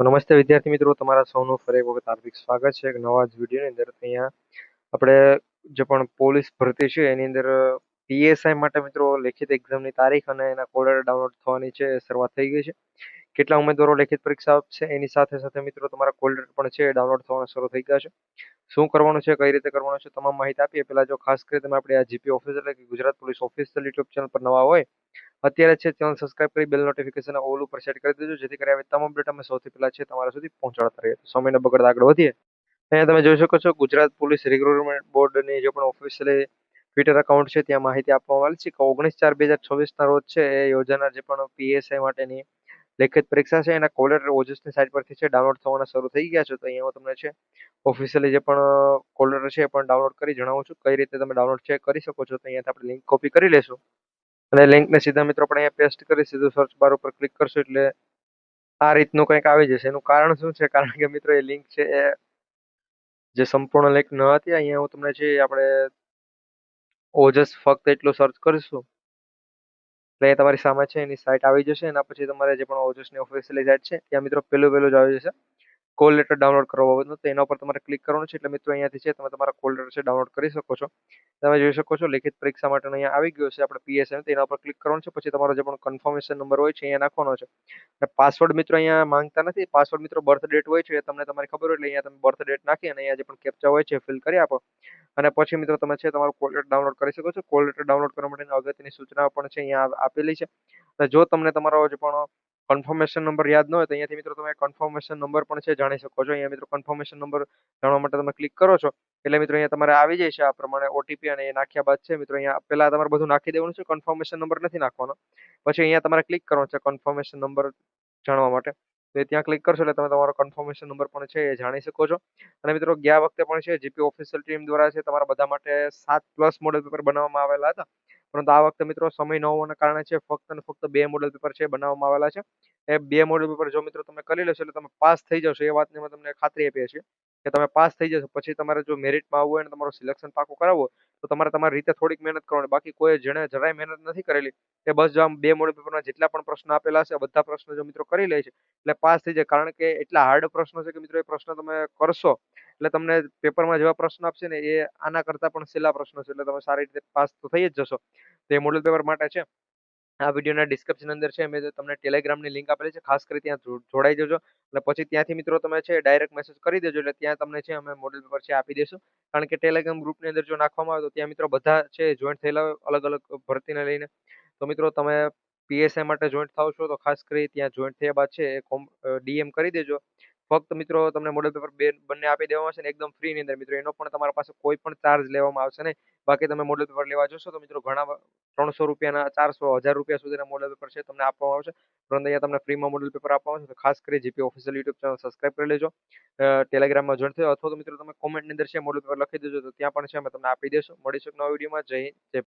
તો નમસ્તે વિદ્યાર્થી મિત્રો, તમારા સૌનું ફરી એક વખત હાર્દિક સ્વાગત છે એક નવા જ વિડીયોની અંદર. અહીંયા આપણે જે પણ પોલીસ ભરતી છે એની અંદર પીએસઆઈ માટે મિત્રો લેખિત એક્ઝામની તારીખ અને એના કોડર ડાઉનલોડ થવાની છે એ શરૂઆત થઈ ગઈ છે. કેટલા ઉમેદવારો લેખિત પરીક્ષા આપશે એની સાથે સાથે મિત્રો તમારા કોલ્ડર પણ છે એ ડાઉનલોડ થવાના શરૂ થઈ ગયા છે. શું કરવાનું છે, કઈ રીતે કરવાનું છે, તમામ માહિતી આપીએ. પહેલા જો ખાસ કરી તમે આપણે આ જીપી ઓફિસ એટલે કે Gujarat police official YouTube channel પર નવા હોય અત્યારે છે ચેનલ સબસ્ક્રાઇબ કરી બેલ નોટિફિકેશન ઓલ ઉપર સેટ કરી દેજો, જેથી કરી આવી તમામ અપડેટ અમે સૌથી પહેલા છે તમારા સુધી પહોંચાડતા રહીએ. તો સમયને બગડતા આગળ વધીએ. અહીંયા તમે જોઈ શકો છો ગુજરાત પોલીસ રિક્રુટમેન્ટ બોર્ડની જે પણ ઓફિશિયલી ટ્વિટર એકાઉન્ટ છે ત્યાં માહિતી આપવામાં આવી છે કે 19/4/2024 રોજ છે એ યોજાનાર જે પણ પીએસઆઈ માટેની લેખિત પરીક્ષા છે એના કોલર ઓજસની સાઇટ પરથી છે ડાઉનલોડ થવાના શરૂ થઈ ગયા છે. તો અહીંયા હું તમને છે ઓફિશિયલી જે પણ કોલર છે એ પણ ડાઉનલોડ કરી જણાવું છું કઈ રીતે તમે ડાઉનલોડ છે કરી શકો છો. તો અહીંયાથી આપણે લિંક કોપી કરી લેશું અને લિંકને સીધા મિત્રો આપણે અહીંયા પેસ્ટ કરી સીધું સર્ચ બાર ઉપર ક્લિક કરશું એટલે આ રીતનું કંઈક આવી જશે. એનું કારણ શું છે? કારણ કે મિત્રો એ લિંક છે એ જે સંપૂર્ણ લિંક ન હતી. અહીંયા હું તમને છે આપણે ઓજસ ફક્ત એટલું સર્ચ કરીશું એટલે એ તમારી સામે છે એની સાઇટ આવી જશે. એના પછી તમારે જે પણ ઓજસની ઓફિશિયલી સાઇટ છે ત્યાં મિત્રો પેલું જ આવી જશે કોલ લેટર ડાઉનલોડ કરવા બાબતનું. તો એના ઉપર તમારે ક્લિક કરવાનું છે એટલે મિત્રો અહીંયાથી છે તમે તમારા કોલ લેટર છે ડાઉનલોડ કરી શકો છો. તમે જોઈ શકો છો લેખિત પરીક્ષા માટેનો અહીંયા આવી ગયો છે આપણે પીએસઆઈ. એના ઉપર ક્લિક કરવાનું છે. પછી તમારો જે પણ કન્ફર્મેશન નંબર હોય છે અહીંયા નાખવાનો છે. અને પાસવર્ડ મિત્રો અહીંયા માંગતા નથી. પાસવર્ડ મિત્રો બર્થ ડેટ હોય છે એ તમને તમારી ખબર હોય એટલે અહીંયા તમે બર્થ ડેટ નાખી અને અહીંયા જે પણ કેપ્ચા હોય છે ફિલ કરી આપો અને પછી મિત્રો તમે છે તમારું કોલ લેટર ડાઉનલોડ કરી શકો છો. કોલ લેટર ડાઉનલોડ કરવા માટેની અગત્યની સૂચનાઓ પણ છે અહીંયા આપેલી છે. અને જો તમને તમારો જે પણ કન્ફર્મેશન નંબર યાદ ન હોય તો અહીંયાથી મિત્રો તમે કન્ફર્મેશન નંબર પણ છે જાણી શકો છો. અહીંયા મિત્રો કન્ફર્મેશન નંબર જાણવા માટે તમે ક્લિક કરો છો એટલે મિત્રો અહીંયા તમારે આવી જાય છે આ પ્રમાણે ઓટીપી અને એ નાખ્યા બાદ છે મિત્રો અહીંયા પહેલા તમારે બધું નાખી દેવાનું છે. કન્ફર્મેશન નંબર નથી નાખવાનો. પછી અહીંયા તમારે ક્લિક કરવાનું છે કન્ફર્મેશન નંબર જાણવા માટે. તો એ ત્યાં ક્લિક કરશો એટલે તમે તમારો કન્ફર્મેશન નંબર પણ છે એ જાણી શકો છો. અને મિત્રો ગયા વખતે પણ છે જીપી ઓફિશિયલ ટીમ દ્વારા છે તમારા બધા માટે 7+ મોડેલ પેપર બનાવવામાં આવેલા હતા. પરંતુ આ વખતે મિત્રો સમય ન હોવાના કારણે છે ફક્ત અને ફક્ત 2 મોડેલ પેપર છે બનાવવામાં આવેલા છે. એ 2 મોડેલ પેપર જો મિત્રો તમે કરી લેશો એટલે તમે પાસ થઈ જશો એ વાતની અમે તમને ખાતરી આપીએ છીએ કે તમે પાસ થઈ જશો. પછી તમારે જો મેરિટમાં આવવું હોય અને તમારું સિલેક્શન પાકું કરાવવું હોય તો તમારે તમારી રીતે થોડીક મહેનત કરવાની. બાકી કોઈ જેણે જરાય મહેનત નથી કરેલી એ બસ જો આમ 2 મોડેલ પેપરના જેટલા પણ પ્રશ્ન આપેલા હશે બધા પ્રશ્નો જો મિત્રો કરી લે છે એટલે પાસ થઈ જાય. કારણ કે એટલા હાર્ડ પ્રશ્નો છે કે મિત્રો એ પ્રશ્ન તમે કરશો એટલે તમને પેપરમાં જેવા પ્રશ્ન આપશે ને એ આના કરતા પણ સહેલા પ્રશ્નો છે એટલે તમે સારી રીતે પાસ તો થઈ જ જશો. તો એ મોડેલ પેપર માટે છે આ વિડીયોના ડિસ્ક્રિપ્શન અંદર છે મેં તમને ટેલિગ્રામની લિંક આપેલી છે. ખાસ કરી ત્યાં જોડાઈ જજો અને પછી ત્યાંથી મિત્રો તમે છે ડાયરેક્ટ મેસેજ કરી દેજો એટલે ત્યાં તમને છે અમે મોડેલ પેપર છે આપી દેશું. કારણ કે ટેલિગ્રામ ગ્રુપની અંદર જો નાખવામાં આવે તો ત્યાં મિત્રો બધા છે જોઈન્ટ થયેલા હોય અલગ અલગ ભરતીને લઈને. તો મિત્રો તમે પીએસઆઈ માટે જોઈન્ટ થાવ છો તો ખાસ કરી ત્યાં જોઈન્ટ થયા બાદ છે ડીએમ કરી દેજો. ફક્ત મિત્રો તમને મોડેલ પેપર બંને આપી દેવામાં આવશે ને એકદમ ફ્રી ની અંદર મિત્રો. એનો પણ તમારા પાસે કોઈ પણ ચાર્જ લેવામાં આવશે નહીં. બાકી તમે મોડેલ પેપર લેવા જશો તો મિત્રો ઘણા 300 રૂપિયાના 400 1000 રૂપિયા સુધીના મોડેલ પેપર છે તમને આપવામાં આવશે. પરંતુ અહીંયા તમને ફ્રીમાં મોડેલ પેપર આપવામાં આવશે. તો ખાસ કરી GP official YouTube channel subscribe કરી લેજો. ટેલિગ્રામમાં જોઈન થયો અથવા તો મિત્રો તમે કોમેન્ટની અંદર છે મોડેલ પેપર લખી દેજો તો ત્યાં પણ છે અમે તમને આપી દેશું. મળીશું એક નવા વિડીયોમાં. જય હિન્દ, જય